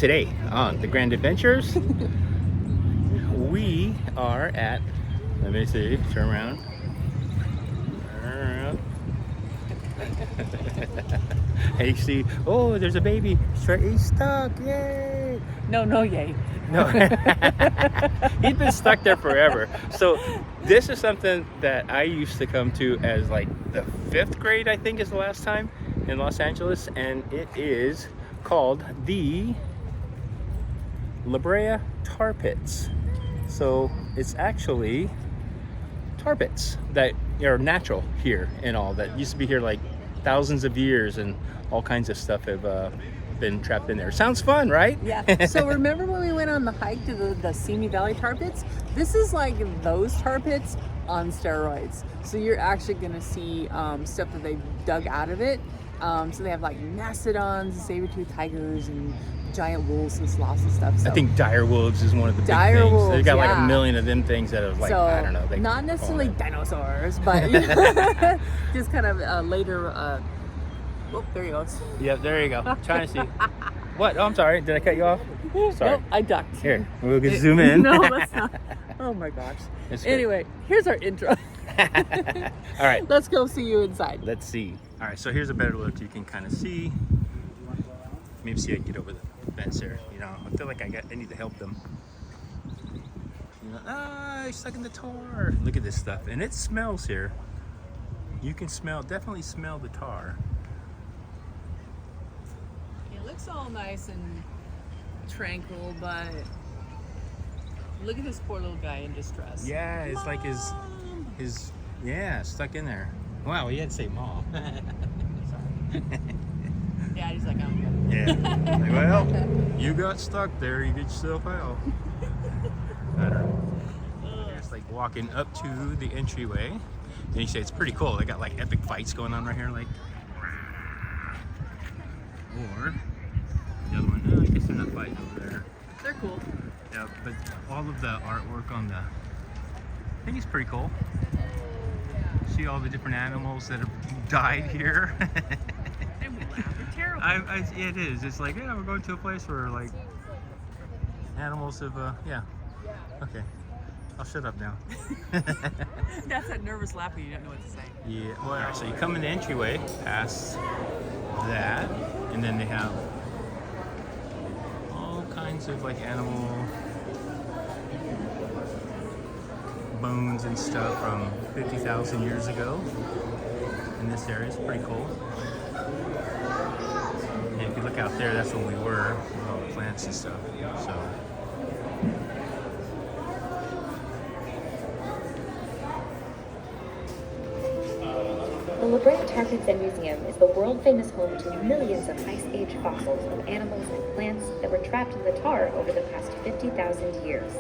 Today on The Grand Adventures, we are at, let me see, turn around. Hey, see, oh, there's a baby. He's stuck, yay! No, yay. No, he's been stuck there forever. So this is something that I used to come to as like the 5th grade, I think is the last time in Los Angeles, and it is called the Brea Tar Pits. So it's actually tar pits that are natural here and all that used to be here like thousands of years, and all kinds of stuff have been trapped in there. Sounds fun, right? Yeah. So remember when we went on the hike to the Simi Valley tar pits? This is like those tar pits on steroids. So you're actually going to see stuff that they dug out of it. So they have like mastodons, saber-toothed tigers, and giant wolves and sloths and stuff. So I think dire wolves is one of the big dire things. wolves, They got like yeah. a million of them things that are like, so I don't know. They not necessarily fall in. dinosaurs, but just kind of later. Oh, there he goes. Yep, there you go. Trying to see. What? Oh, I'm sorry. Did I cut you off? Sorry. Nope, I ducked. Here, we'll get zoom in. No, let's not. Oh my gosh. Anyway, here's our intro. All right. Let's go see you inside. Let's see. All right, so here's a better look. You can kind of see. Maybe see I can get over the fence there. You know, I feel like I need to help them. You know, he's stuck in the tar. Look at this stuff, and it smells here. You can definitely smell the tar. It looks all nice and tranquil, but look at this poor little guy in distress. Yeah, it's like his stuck in there. Wow, he had to say mom. Sorry. Yeah, he's like, I'm good. Yeah. Like, well, you got stuck there. You get yourself out. I don't know. It's like walking up to the entryway. And you say it's pretty cool. They got like epic fights going on right here, like. Or the other one. I guess they're not fighting over there. They're cool. Yeah, but all of the artwork on the. I think it's pretty cool. See all the different animals that have died here. And we laugh. They're terrible. It is. It's like, yeah, we're going to a place where like animals have. Yeah. Okay. I'll shut up now. That's that nervous laugh when you don't know what to say. Yeah, well, all right, so you come in the entryway, past that, and then they have all kinds of like animal bones and stuff from 50,000 years ago in this area. It's pretty cool. And if you look out there, that's where we were, with all the plants and stuff. So. The Brea Tar Pits and Museum is the world-famous home to millions of Ice Age fossils of animals and plants that were trapped in the tar over the past 50,000 years.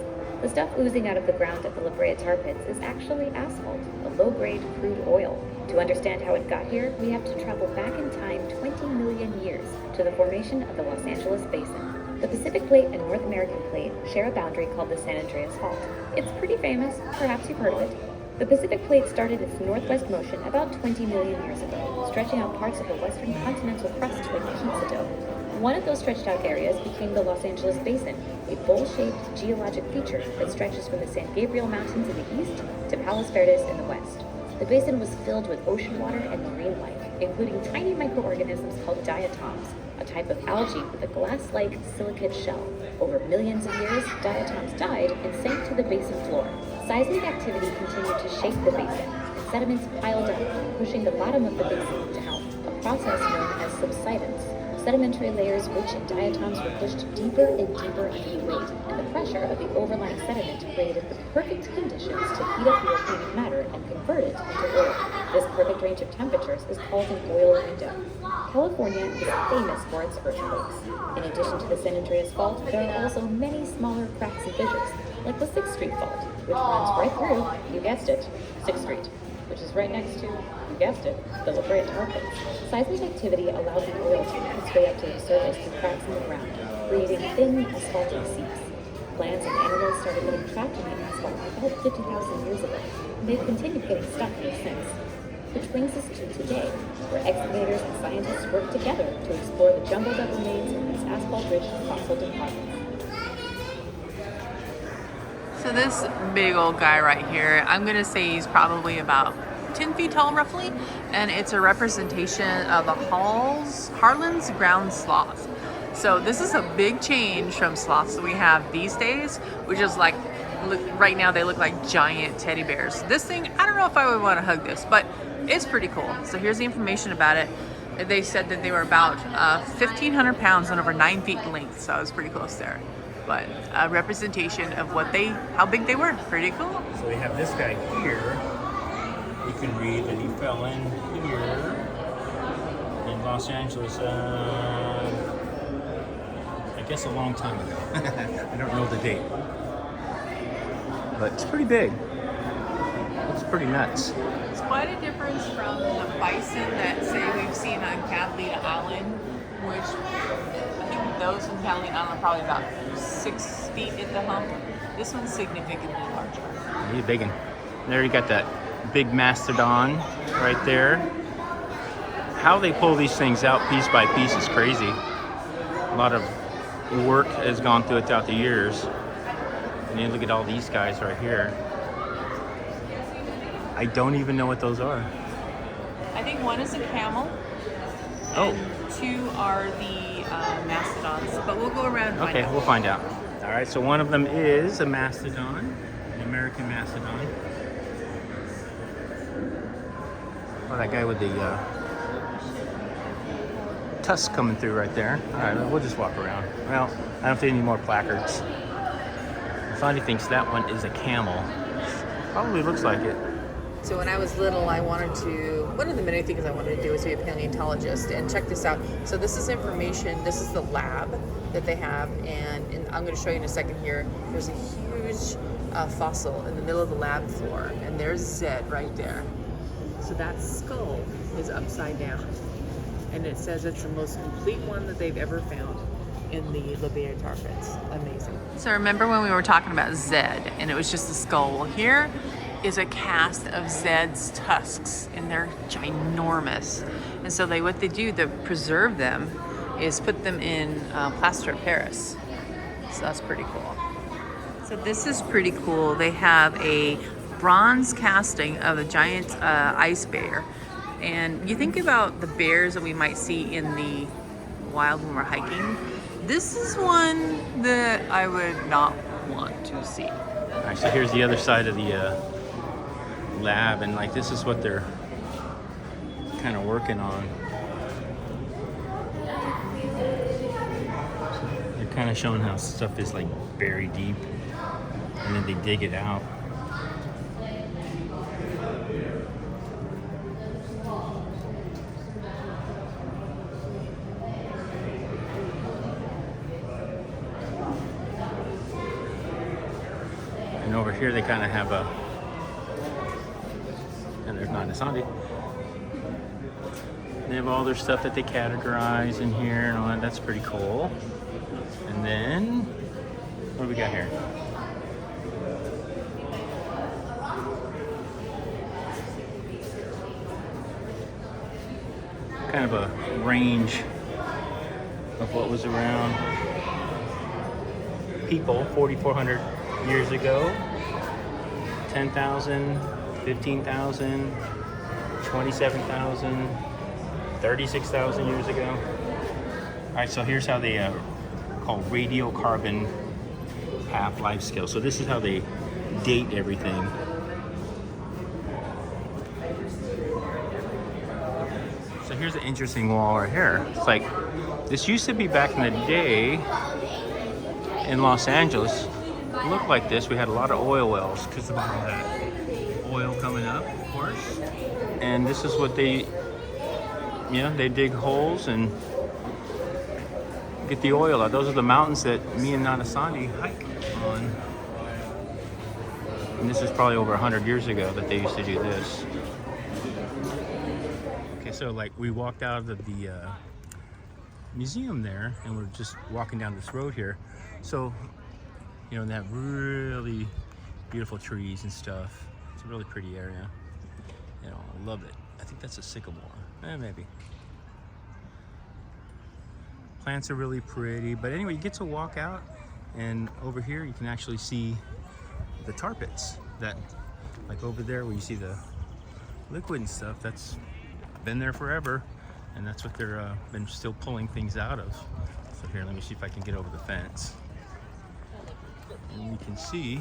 The stuff oozing out of the ground at the Brea Tar Pits is actually asphalt, a low-grade crude oil. To understand how it got here, we have to travel back in time 20 million years to the formation of the Los Angeles Basin. The Pacific Plate and North American Plate share a boundary called the San Andreas Fault. It's pretty famous, perhaps you've heard of it. The Pacific Plate started its northwest motion about 20 million years ago, stretching out parts of the western continental crust like pizza dough. One of those stretched out areas became the Los Angeles Basin, a bowl-shaped geologic feature that stretches from the San Gabriel Mountains in the east to Palos Verdes in the west. The basin was filled with ocean water and marine life, including tiny microorganisms called diatoms, a type of algae with a glass-like silicate shell. Over millions of years, diatoms died and sank to the basin floor. Seismic activity continued to shape the basin, and sediments piled up, pushing the bottom of the basin down, a process known as subsidence. Sedimentary layers rich in diatoms were pushed deeper and deeper under the weight, and the pressure of the overlying sediment created the perfect conditions to heat up the organic matter and convert it into oil. This perfect range of temperatures is called an oil window. California is famous for its earthquakes. In addition to the San Andreas Fault, there are also many smaller cracks and fissures, like the 6th Street Fault, which runs right through, you guessed it, 6th Street, which is right next to, you guessed it, the Brea Tar Pits. Seismic activity allowed the oil to make its way up to the surface through cracks in the ground, creating thin, asphaltic seeps. Plants and animals started getting trapped in the asphalt about 50,000 years ago, and they've continued getting stuck here since. Which brings us to today, where excavators and scientists work together to explore the jungle that remains in these asphalt-rich fossil deposits. So this big old guy right here, I'm gonna say he's probably about 10 feet tall roughly, and it's a representation of the Harlan's ground sloth. So this is a big change from sloths that we have these days, which is like, right now they look like giant teddy bears. This thing, I don't know if I would want to hug this, but it's pretty cool. So here's the information about it. They said that they were about 1,500 pounds and over 9 feet in length, so I was pretty close there. But a representation of how big they were. Pretty cool. So we have this guy here. You can read that he fell in here in Los Angeles, I guess a long time ago. I don't know the date. But it's pretty big. It's pretty nuts. It's quite a difference from the bison that say we've seen on Catalina Island, which I think those in Catalina Island are probably about 6 feet at the hump. This one's significantly larger. He's a big one. There you got that big mastodon right there. How they pull these things out piece by piece is crazy. A lot of work has gone through it throughout the years. And you look at all these guys right here. I don't even know what those are. I think one is a camel, and two are the mastodons. But we'll go around and find out. We'll find out. All right, so one of them is a mastodon, an American mastodon. Oh, that guy with the tusk coming through right there. All right, we'll just walk around. Well, I don't see any more placards. Sonny thinks that one is a camel. Probably looks like it. So when I was little, one of the many things I wanted to do was be a paleontologist. And check this out. So this is information, this is the lab that they have. And I'm going to show you in a second here. There's a huge fossil in the middle of the lab floor. And there's Zed right there. So that skull is upside down. And it says it's the most complete one that they've ever found in the Brea Tar pits. Amazing. So remember when we were talking about Zed and it was just a skull? Well, here is a cast of Zed's tusks, and they're ginormous. And so what they do to preserve them is put them in plaster of Paris. So that's pretty cool. So this is pretty cool. They have a bronze casting of a giant ice bear. And you think about the bears that we might see in the wild when we're hiking. This is one that I would not want to see. All right, so here's the other side of the lab, and like this is what they're kind of working on. They're kind of showing how stuff is like buried deep, and then they dig it out. And over here they kind of have and there's not a Sandy. They have all their stuff that they categorize in here and all that. That's pretty cool. And then, what do we got here? Kind of a range of what was around. People 4,400 years ago, 10,000, 15,000, 27,000, 36,000 years ago. All right, so here's how they call radiocarbon half-life scale. So this is how they date everything. So here's an interesting wall right here. It's like, this used to be back in the day in Los Angeles. It looked like this. We had a lot of oil wells because of all that oil coming up, of course. And this is what they dig holes and get the oil out. Those are the mountains that me and Nanasani hike on. And this is probably over 100 years ago that they used to do this. Okay, so like we walked out of the museum there and we're just walking down this road here. So, they have really beautiful trees and stuff. It's a really pretty area. I love it. I think that's a sycamore. Maybe. Plants are really pretty. But anyway, you get to walk out, and over here you can actually see the tar pits. That, like over there where you see the liquid and stuff, that's been there forever, and that's what they're been still pulling things out of. So here, let me see if I can get over the fence, and you can see.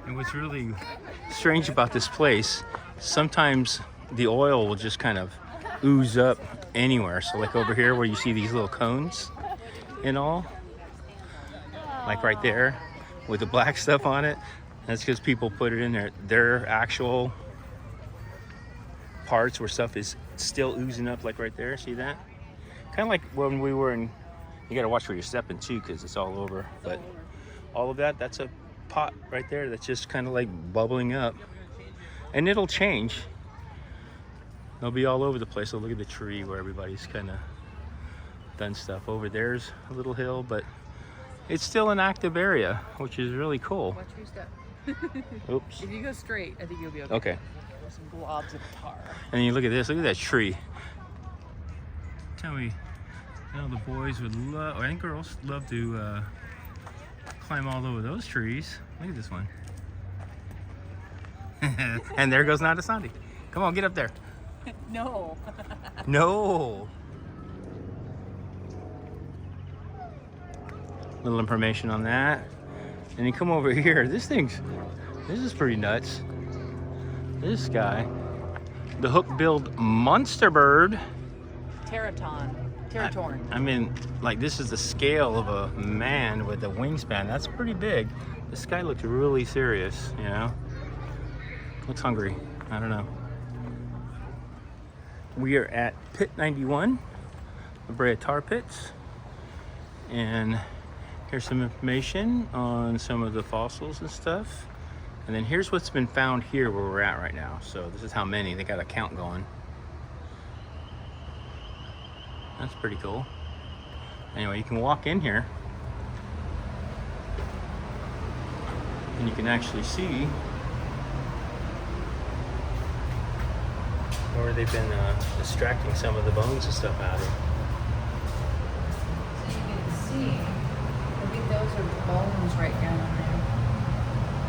And what's really strange about this place, sometimes the oil will just kind of ooze up anywhere. So like over here where you see these little cones and all, like right there with the black stuff on it, that's because people put it in there. Their actual parts where stuff is still oozing up, like right there, see that? Kind of like when we were in, you gotta watch where you're stepping too, because it's all over. But all of that, that's a pot right there that's just kind of like bubbling up, and it'll change. They'll be all over the place. So look at the tree where everybody's kind of done stuff. Over there's a little hill, but it's still an active area, which is really cool. Watch your step. Oops. If you go straight, I think you'll be okay. Okay. There's some globs of tar. And you look at this. Look at that tree. Tell me, you know, the boys would love, and girls love to climb all over those trees. Look at this one. And there goes Nadasandi. Come on, get up there. No. No. Little information on that. And you come over here. This is pretty nuts. This guy, the hook-billed monster bird. Teratorn. I mean, like, this is the scale of a man with a wingspan. That's pretty big. This guy looks really serious, you know? Looks hungry. I don't know. We are at Pit 91, the Brea Tar Pits. And here's some information on some of the fossils and stuff. And then here's what's been found here where we're at right now. So this is how many. They got a count going. That's pretty cool. Anyway, you can walk in here and you can actually see where they've been extracting some of the bones and stuff out of. So you can see, I think those are bones right down there.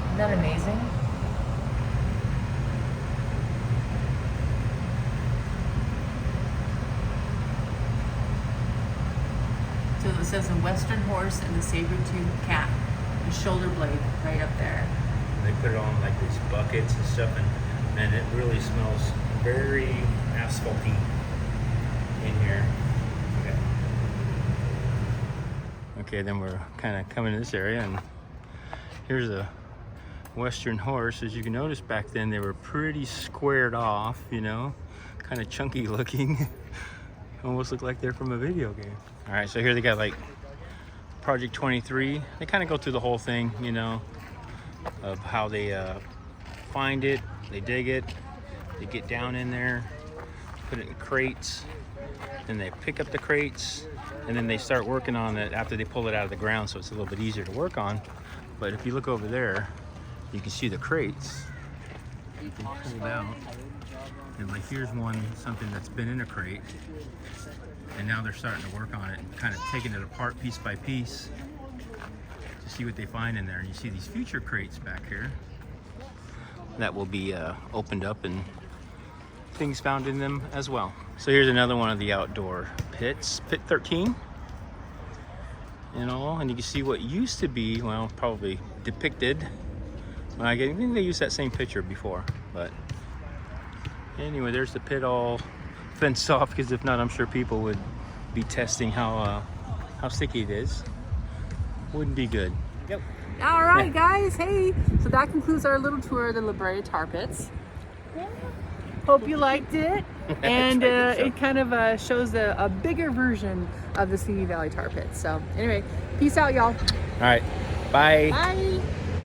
Isn't that amazing? So it says a western horse and the saber-toothed cat, the shoulder blade right up there. They put it on like these buckets and stuff, and man, it really smells very asphalty in here. Okay, then we're kind of coming to this area, and here's a western horse. As you can notice, back then they were pretty squared off, you know, kind of chunky looking. Almost look like they're from a video game. All right, so here they got like Project 23. They kind of go through the whole thing, you know, of how they find it, they dig it, they get down in there, put it in crates, then they pick up the crates, and then they start working on it after they pull it out of the ground, so it's a little bit easier to work on. But if you look over there, you can see the crates you can pull out. And like here's one, something that's been in a crate, and now they're starting to work on it and kind of taking it apart piece by piece to see what they find in there. And you see these future crates back here that will be opened up and things found in them as well. So here's another one of the outdoor pits, Pit 13 and all, and you can see what used to be, well, probably depicted. I think they used that same picture before, but anyway, there's the pit all fenced off, because if not, I'm sure people would be testing how sticky it is. Wouldn't be good. Yep. All right, guys. Hey, so that concludes our little tour of the Brea Tar Pits. Hope you liked it. And it kind of shows a bigger version of the Simi Valley Tar Pits. So anyway, peace out, y'all. All right, bye. Bye.